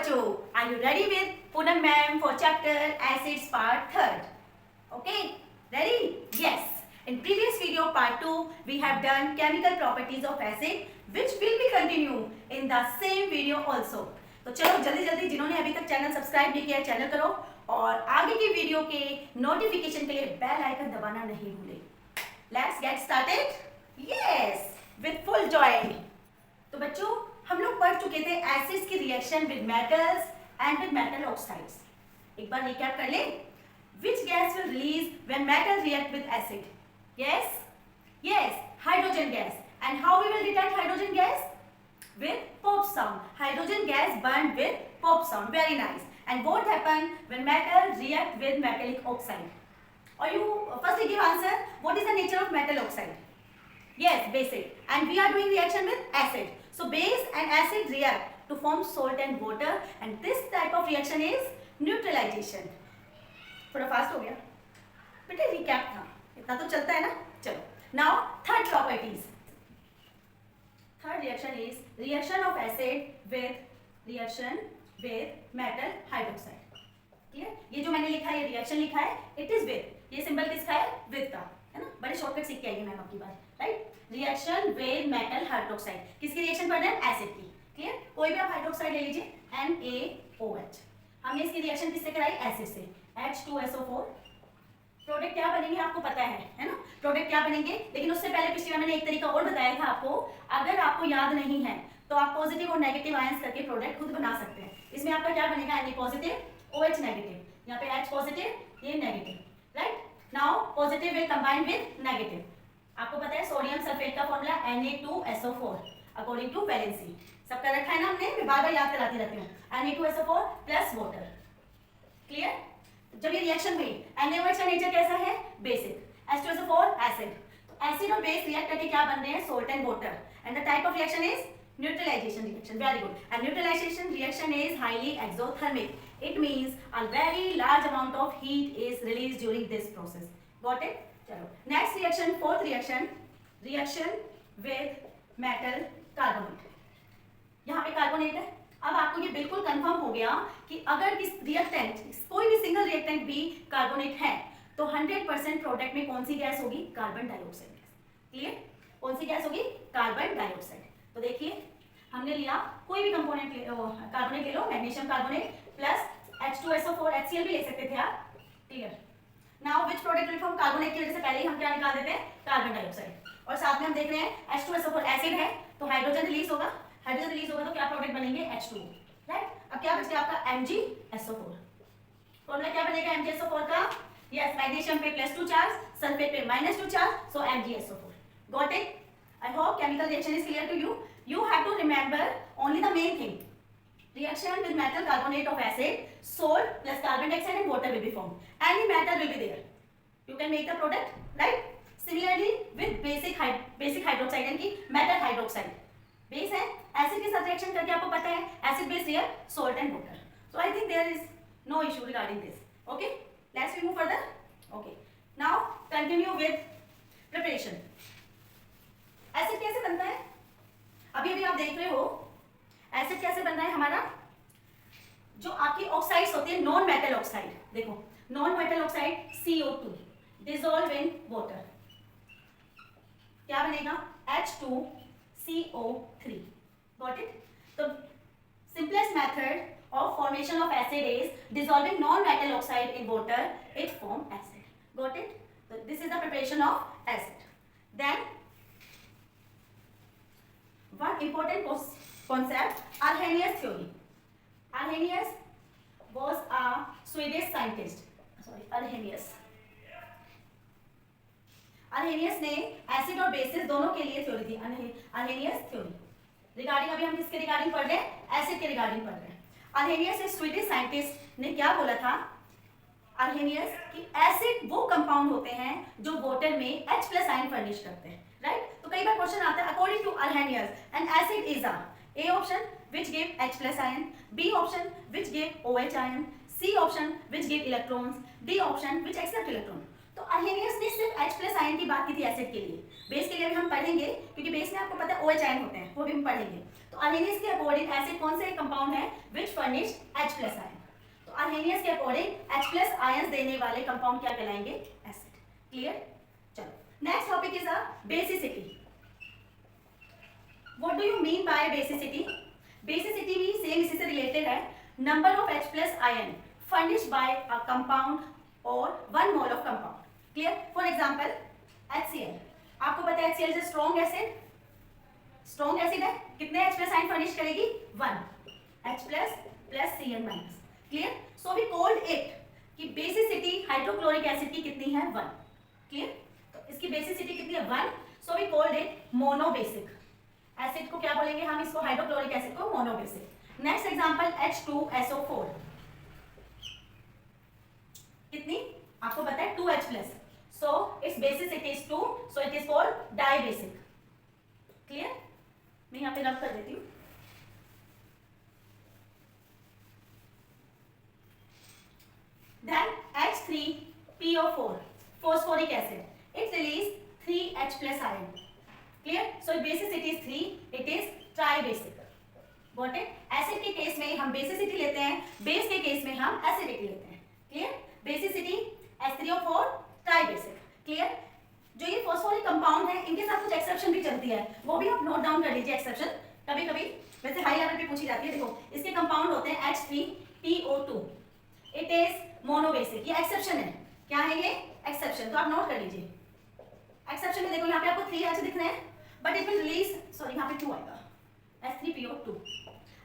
बच्चों, are you ready with Poonam ma'am for chapter acids part 3rd? Okay, ready? Yes. In previous video part 2 we have done chemical properties of acid which will be continue in the same video also. तो चलो जल्दी जल्दी जिन्होंने अभी तक channel subscribe नहीं किया है चैनल करो और आगे की वीडियो के नोटिफिकेशन के लिए बेल आइकन दबाना नहीं भूले. Let's get started. Yes, with full joy. तो बच्चों हम लोग पढ़ चुके थे एसिड्स की reaction with metals and with metal oxides. एक बार रिकैप कर लें. Which gas will release when metal react with acid? Yes, yes, hydrogen gas. And how we will detect hydrogen gas? With pop sound. Hydrogen gas burned with pop sound. Very nice. And what happen when metal react with metallic oxide? Or you firstly give answer. What is the nature of metal oxide? Yes, basic. And we are doing reaction with acid. So base and acid react to form salt and water. And this type of reaction is neutralization. थोड़ा fast हो गया बेटा, recap था, इतना तो चलता है ना. चलो now third properties. Third reaction is reaction of acid with metal hydroxide. Clear? ये जो मैंने लिखा है ये रिएक्शन लिखा है, इट इज विद. ये सिंबल किसका है? विद का है ना. बड़े शॉर्टकट सीख के आइए मैम आपकी बात. Right, reaction with metal hydroxide. किसकी रिएक्शन पढ़ रहे हैं? एसिड की. क्लियर? कोई भी आप हाइड्रोक्साइड ले लीजिए, NaOH. हमने इसकी रिएक्शन किससे कराई? एसिड से. H2SO4. प्रोडक्ट क्या बनेंगे आपको पता है ना. प्रोडक्ट क्या बनेंगे, लेकिन उससे पहले पिछली बार मैंने एक तरीका और बताया था आपको. अगर आपको याद नहीं है तो आप पॉजिटिव और नेगेटिव आयंस करके प्रोडक्ट खुद बना सकते हैं. इसमें आपका क्या बनेगा? Na positive, OH negative. यहाँ पे H पॉजिटिव, ये negative. Right, now positive will combine with negative. आपको पता है सोडियम सल्फेट का formula Na2SO4 according to valency. सबका रखा है ना हमने, मैं बार बार याद कराती रहती हूँ. Na2SO4 plus water. क्लियर? जब ये रिएक्शन हुई, NaOH का नेचर कैसा है? बेसिक. H2SO4 acid. तो एसिड और बेस रिएक्ट करके क्या बन रहे हैं? Salt and water. And the type of reaction is neutralisation reaction. Very good. And neutralisation reaction is highly exothermic. It means a very large amount of heat is released during this process. Got it? चलो next reaction, fourth reaction, reaction with metal carbonate. यहाँ पे carbonate है. अब आपको ये बिल्कुल confirm हो गया कि अगर किस रिएक्टेंट, कोई भी सिंगल रिएक्टेंट भी कार्बोनेट है तो 100% प्रोडक्ट में कौन सी गैस होगी? Carbon dioxide gas. क्लियर? कौन सी गैस होगी? Carbon dioxide. तो देखिए हमने लिया कोई भी कंपोनेंट कार्बोनेट ले लो, magnesium carbonate plus H2SO4, HCl भी ले सकते थे आप. Clear? Now which product will form? Carbonate की वजह से पहले ही हम क्या निकाल देते हैं? Carbon dioxide. और साथ में हम देख रहे हैं H2SO4 एसिड है तो हाइड्रोजन रिलीज होगा. हाइड्रोजन रिलीज होगा तो क्या प्रोडक्ट बनेंगे? H2O. राइट, अब क्या बच गया आपका? MgSO4. फॉर्मूला क्या बनेगा MgSO4 का? यस, मैग्नीशियम पे +2 चार्ज, सल्फेट पे -2 charge, so MgSO4. Got it? I hope chemical reaction is clear to you. You have to remember only the main thing. Reaction with metal carbonate of acid, salt plus carbon dioxide and water will be formed. Any metal will be there. You can make the product, right? Similarly with basic hydroxide यानी कि metal hydroxide. Base है, acid के साथ reaction करके आपको पता है acid base react salt and water. So I think there is no issue regarding this. Okay, let's we move further. Okay, now continue with preparation. Acid कैसे बनता है? अभी अभी आप देख रहे हो एसिड कैसे बन रहा है हमारा. जो आपकी ऑक्साइड्स होती है, नॉन मेटल ऑक्साइड. देखो non metal oxide CO2 dissolve in water. क्या बनेगा? H2CO3. Got it? So simplest method of formation of acid is dissolving non-metal oxide in water. It form acid. Got it? So this is the preparation of acid. Then one important concept, Arrhenius theory. Arrhenius was a Swedish scientist. Arrhenius ने acid और basis दोनों के लिए theory थी. Arrhenius theory regarding, अभी हम किसके regarding पढ़ रहे हैं? एसिड के रिगार्डिंग पढ़ रहे हैं. Arrhenius एक स्वीडिश साइंटिस्ट ने क्या बोला था? Arrhenius कि एसिड वो कंपाउंड होते हैं जो वाटर में H+ आयन फर्निश करते हैं. राइट, तो कई बार क्वेश्चन आता है according to Arrhenius an acid is A option which give H+ ion, B option which give OH ion, C option which give electrons, D option which accept electron. तो Arrhenius ने सिर्फ H+ ion की बात की थी acid के लिए. Base के लिए भी हम पढ़ेंगे क्योंकि बेस में आपको पता है OH आयन होते हैं, वो भी हम पढ़ेंगे. तो Arrhenius के अकॉर्डिंग एसिड कौन से कंपाउंड है which फर्निश H+ आयन। तो अर्हेनियस के अकॉर्डिंग H+ आयंस देने वाले कंपाउंड क्या कहलाएंगे? एसिड। क्लियर? चलो next topic is a basicity. What do you mean by basicity? Basicity भी सेम इसी से रिलेटेड है। Number of H+ ion furnished by a compound or one mole of compound. Clear? For example, HCl. आपको पता है HCl is a strong acid. Strong acid है, कितने H+ ion furnish करेगी? 1 H+ plus Cl minus. Clear? So we called it कि basicity hydrochloric acid की कितनी है? 1. Clear? तो इसकी बेसिसिटी कितनी है? 1. So we called it monobasic. Acid को क्या बोलेंगे हम? इसको हाइड्रोक्लोरिक एसिड को मोनोबेसिक। नेक्स्ट एग्जांपल H2SO4 कितनी? आपको पता है 2H+, so its basicity is 2, so it is called dibasic. Clear? मैं यहाँ पे रब कर देती हूँ। Then H3PO4 phosphoric acid, it release 3H+ ion. Clear? So its basicity is 3, it is tribasic. Got it? Acid के केस में हम बेसिसिटी लेते हैं, बेस के केस में हम एसिडिटी लेते हैं। Clear? Basicity H3O4 tribasic. Clear? जो ये फॉस्फोरिक कंपाउंड है इनके साथ कुछ एक्सेप्शन भी चलती है, वो भी आप नोट डाउन कर लीजिए। एक्सेप्शन कभी कभी वैसे हाई लेवल पे पूछी जाती है। देखो इसके कंपाउंड होते हैं H3PO2, इट इज मोनोबेसिक। ये एक्सेप्शन है। क्या है ये? एक्सेप्शन। तो आप नोट कर लीजिए। एक्सेप्शन में देखो यहाँ पे आपको 3H दिख रहे हैं, but it will release, sorry यहाँ पे 2 आएगा, H3PO2।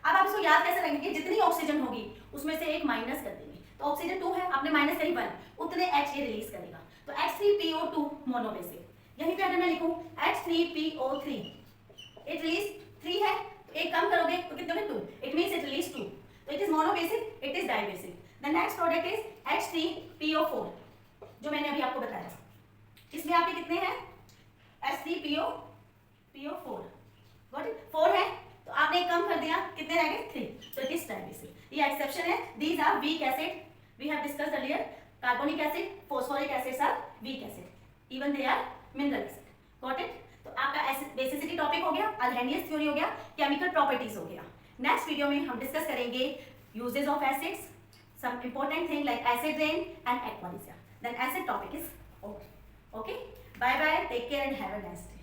अब आप इसको याद कैसे रखेंगे? जितनी ऑक्सीजन होगी उसमें से एक माइनस कर देंगे। तो ऑक्सीजन 2 है, आपने माइनस करी 1, उतने H ये रिलीज करेगा। तो H3PO2 मोनोबेसिक। यहीं पे अगर मैं लिखूं H3PO3, इट रिलीज 3 है, तो एक कम करोगे तो कितने में? 2, इट मींस इट रिलीज 2, तो it is monobasic, it is dibasic. The next product is H3PO4 जो मैंने अभी आपको बताया। इसमें आपके कितने हैं? H3PO4 got it? 4 है, तो आपने एक कम कर दिया, कितने रह गए? 3, तो इट इज डाइबेसिक। ये एक्सेप्शन है। These are weak acid, we have discussed earlier. Carbonic acid, phosphoric acids are weak acid, even they are mineral acid. Got it? तो आपका एसिड बेसिसिटी टॉपिक हो गया, अर्हेनियस थ्योरी हो गया, केमिकल प्रॉपर्टीज हो गया। नेक्स्ट वीडियो में हम डिस्कस करेंगे uses of acids, some important thing like acid rain and aqua regia. Then acid topic is over. Okay, bye bye, take care and have a nice day.